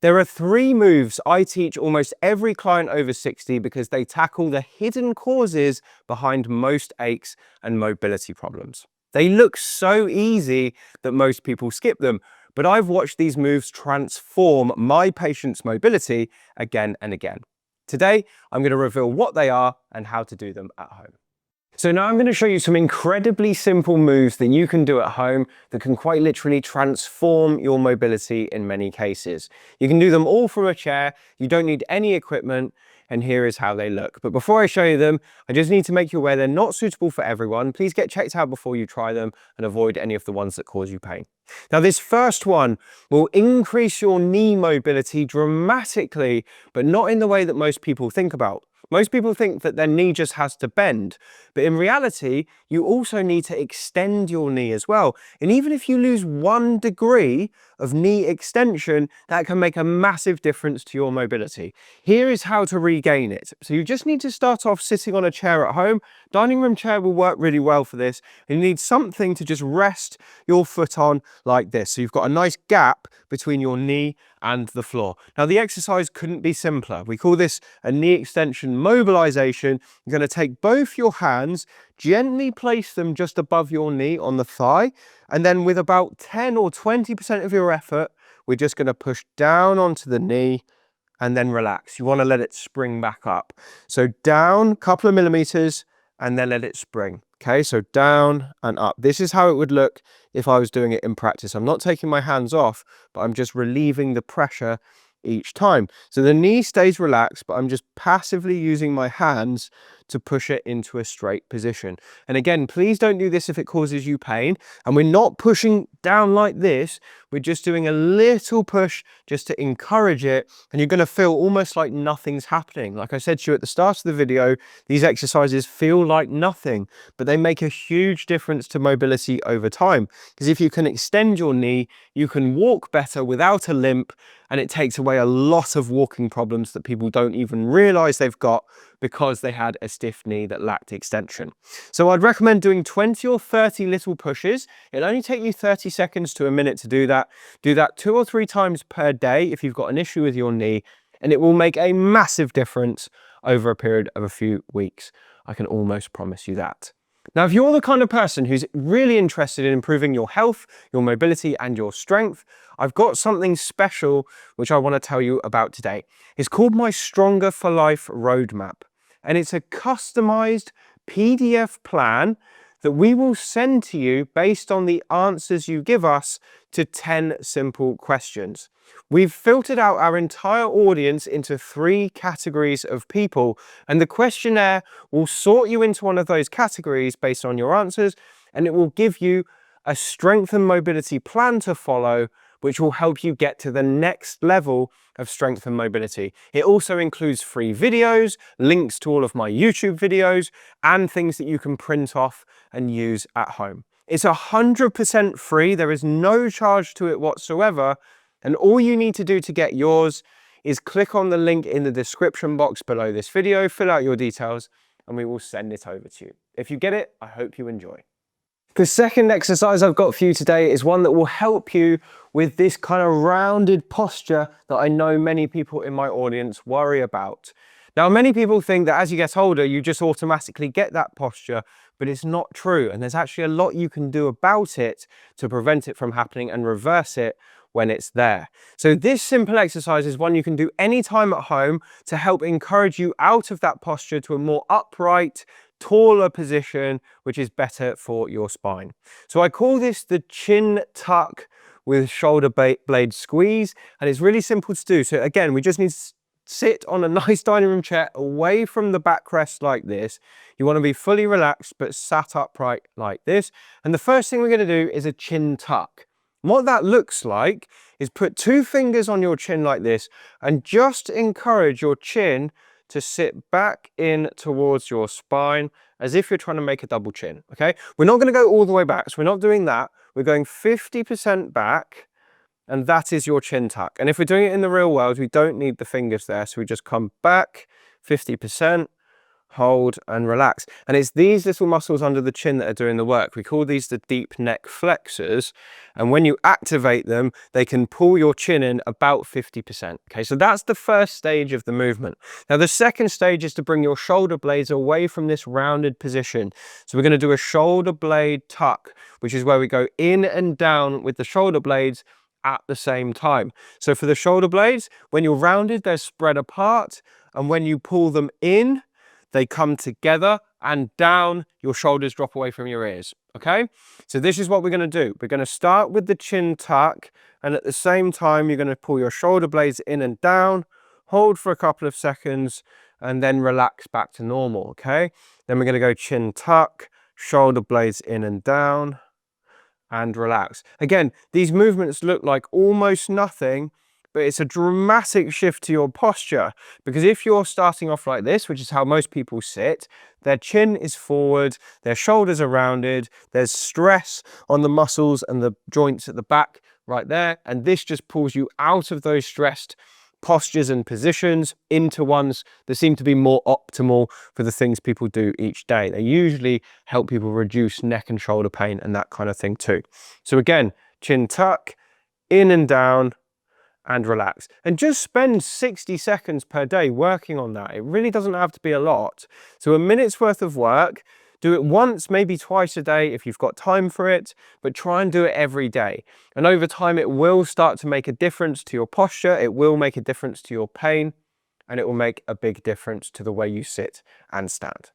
There are 3 moves I teach almost every client over 60 because they tackle the hidden causes behind most aches and mobility problems. They look so easy that most people skip them, but I've watched these moves transform my patients' mobility again and again. Today, I'm going to reveal what they are and how to do them at home. So now I'm going to show you some incredibly simple moves that you can do at home that can quite literally transform your mobility in many cases. You can do them all from a chair, you don't need any equipment, and here is how they look. But before I show you them, I just need to make you aware they're not suitable for everyone. Please get checked out before you try them and avoid any of the ones that cause you pain. Now this first one will increase your knee mobility dramatically, but not in the way that most people think about. Most people think that their knee just has to bend, but in reality, you also need to extend your knee as well. And even if you lose 1 degree of knee extension, that can make a massive difference to your mobility. Here is how to regain it. So you just need to start off sitting on a chair at home. Dining room chair will work really well for this. You need something to just rest your foot on like this. So you've got a nice gap between your knee and the floor. Now the exercise couldn't be simpler. We call this a knee extension mobilization. You're going to take both your hands, gently place them just above your knee on the thigh, and then with about 10 or 20% of your effort, we're just going to push down onto the knee and then relax. You want to let it spring back up. So down a couple of millimeters and then let it spring. Okay, so down and up. This is how it would look if I was doing it in practice. I'm not taking my hands off, but I'm just relieving the pressure each time. So the knee stays relaxed, but I'm just passively using my hands to push it into a straight position. And again, please don't do this if it causes you pain. And we're not pushing down like this. We're just doing a little push just to encourage it. And you're going to feel almost like nothing's happening. Like I said to you at the start of the video, these exercises feel like nothing, but they make a huge difference to mobility over time. Because if you can extend your knee, you can walk better without a limp, and it takes away a lot of walking problems that people don't even realize they've got because they had a stiff knee that lacked extension. So I'd recommend doing 20 or 30 little pushes. It'll only take you 30 seconds to a minute to do that. Do that 2 or 3 times per day if you've got an issue with your knee, and it will make a massive difference over a period of a few weeks. I can almost promise you that. Now, if you're the kind of person who's really interested in improving your health, your mobility, and your strength, I've got something special which I want to tell you about today. It's called my Stronger for Life Roadmap, and it's a customized PDF plan that we will send to you based on the answers you give us to 10 simple questions. We've filtered out our entire audience into 3 categories of people, and the questionnaire will sort you into one of those categories based on your answers, and it will give you a strength and mobility plan to follow, which will help you get to the next level of strength and mobility. It also includes free videos, links to all of my YouTube videos, and things that you can print off and use at home. It's 100% free. There is no charge to it whatsoever. And all you need to do to get yours is click on the link in the description box below this video, fill out your details, and we will send it over to you. If you get it, I hope you enjoy. The second exercise I've got for you today is one that will help you with this kind of rounded posture that I know many people in my audience worry about. Now, many people think that as you get older, you just automatically get that posture, but it's not true. And there's actually a lot you can do about it to prevent it from happening and reverse it when it's there. So this simple exercise is one you can do anytime at home to help encourage you out of that posture to a more upright, taller position, which is better for your spine. So I call this the chin tuck with shoulder blade squeeze, and it's really simple to do. So again, we just need to sit on a nice dining room chair away from the backrest like this. You want to be fully relaxed but sat upright like this. And the first thing we're going to do is a chin tuck. And what that looks like is put 2 fingers on your chin like this and just encourage your chin to sit back in towards your spine as if you're trying to make a double chin, okay? We're not going to go all the way back, so we're not doing that. We're going 50% back, and that is your chin tuck. And if we're doing it in the real world, we don't need the fingers there, so we just come back 50%, hold and relax. And it's these little muscles under the chin that are doing the work. We call these the deep neck flexors. And when you activate them, they can pull your chin in about 50%. Okay, so that's the first stage of the movement. Now, the second stage is to bring your shoulder blades away from this rounded position. So we're going to do a shoulder blade tuck, which is where we go in and down with the shoulder blades at the same time. So for the shoulder blades, when you're rounded, they're spread apart. And when you pull them in, they come together, and down, your shoulders drop away from your ears, okay? So this is what we're going to do. We're going to start with the chin tuck, and at the same time, you're going to pull your shoulder blades in and down, hold for a couple of seconds, and then relax back to normal, okay? Then we're going to go chin tuck, shoulder blades in and down, and relax. Again, these movements look like almost nothing, but it's a dramatic shift to your posture, because if you're starting off like this, which is how most people sit, their chin is forward, their shoulders are rounded, there's stress on the muscles and the joints at the back right there, and this just pulls you out of those stressed postures and positions into ones that seem to be more optimal for the things people do each day. They usually help people reduce neck and shoulder pain and that kind of thing too. So again, chin tuck, in and down, and relax. And just spend 60 seconds per day working on that. It really doesn't have to be a lot. So a minute's worth of work, do it once, maybe twice a day if you've got time for it, but try and do it every day. And over time, it will start to make a difference to your posture, it will make a difference to your pain, and it will make a big difference to the way you sit and stand.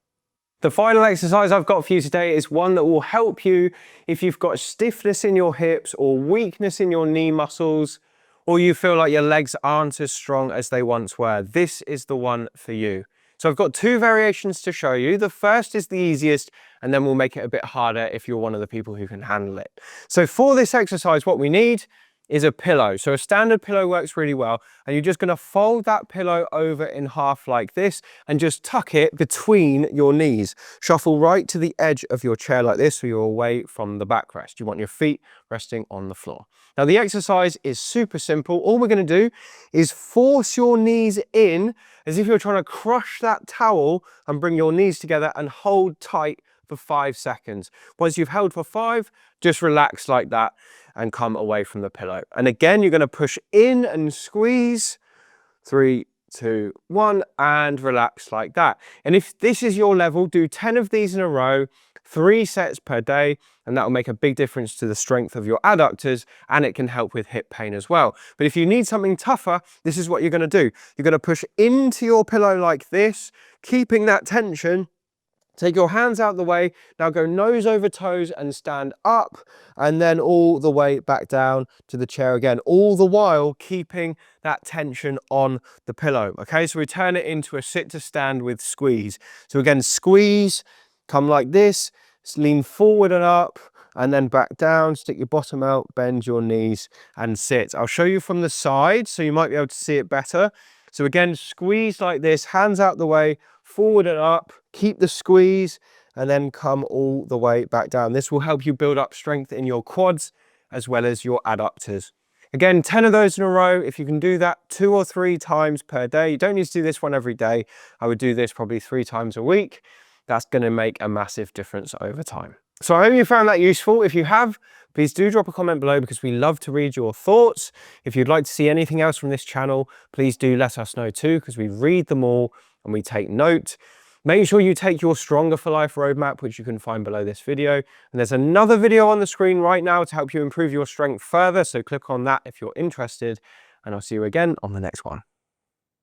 The final exercise I've got for you today is one that will help you if you've got stiffness in your hips or weakness in your knee muscles, or you feel like your legs aren't as strong as they once were. This is the one for you. So I've got two variations to show you. The first is the easiest, and then we'll make it a bit harder if you're one of the people who can handle it. So for this exercise, what we need is a pillow. So a standard pillow works really well, and you're just going to fold that pillow over in half like this and just tuck it between your knees. Shuffle right to the edge of your chair like this so you're away from the backrest. You want your feet resting on the floor. Now the exercise is super simple. All we're going to do is force your knees in as if you're trying to crush that towel and bring your knees together and hold tight for 5 seconds. Once you've held for 5, just relax like that and come away from the pillow. And again, you're going to push in and squeeze. 3, 2, 1, and relax like that. And if this is your level, do 10 of these in a row, 3 sets per day, and that will make a big difference to the strength of your adductors, and it can help with hip pain as well. But if you need something tougher, this is what you're going to do. You're going to push into your pillow like this, keeping that tension. Take your hands out the way, now go nose over toes and stand up, and then all the way back down to the chair again, all the while keeping that tension on the pillow. Okay, so we turn it into a sit to stand with squeeze. So again, squeeze, come like this, lean forward and up, and then back down, stick your bottom out, bend your knees and sit. I'll show you from the side so you might be able to see it better. So again, squeeze like this, hands out the way, forward and up, keep the squeeze, and then come all the way back down. This will help you build up strength in your quads as well as your adductors. Again, 10 of those in a row. If you can do that 2 or 3 times per day, you don't need to do this one every day. I would do this probably 3 times a week. That's going to make a massive difference over time. So I hope you found that useful. If you have, please do drop a comment below because we love to read your thoughts. If you'd like to see anything else from this channel, please do let us know too, because we read them all and we take note. Make sure you take your Stronger for Life roadmap, which you can find below this video. And there's another video on the screen right now to help you improve your strength further. So click on that if you're interested, and I'll see you again on the next one.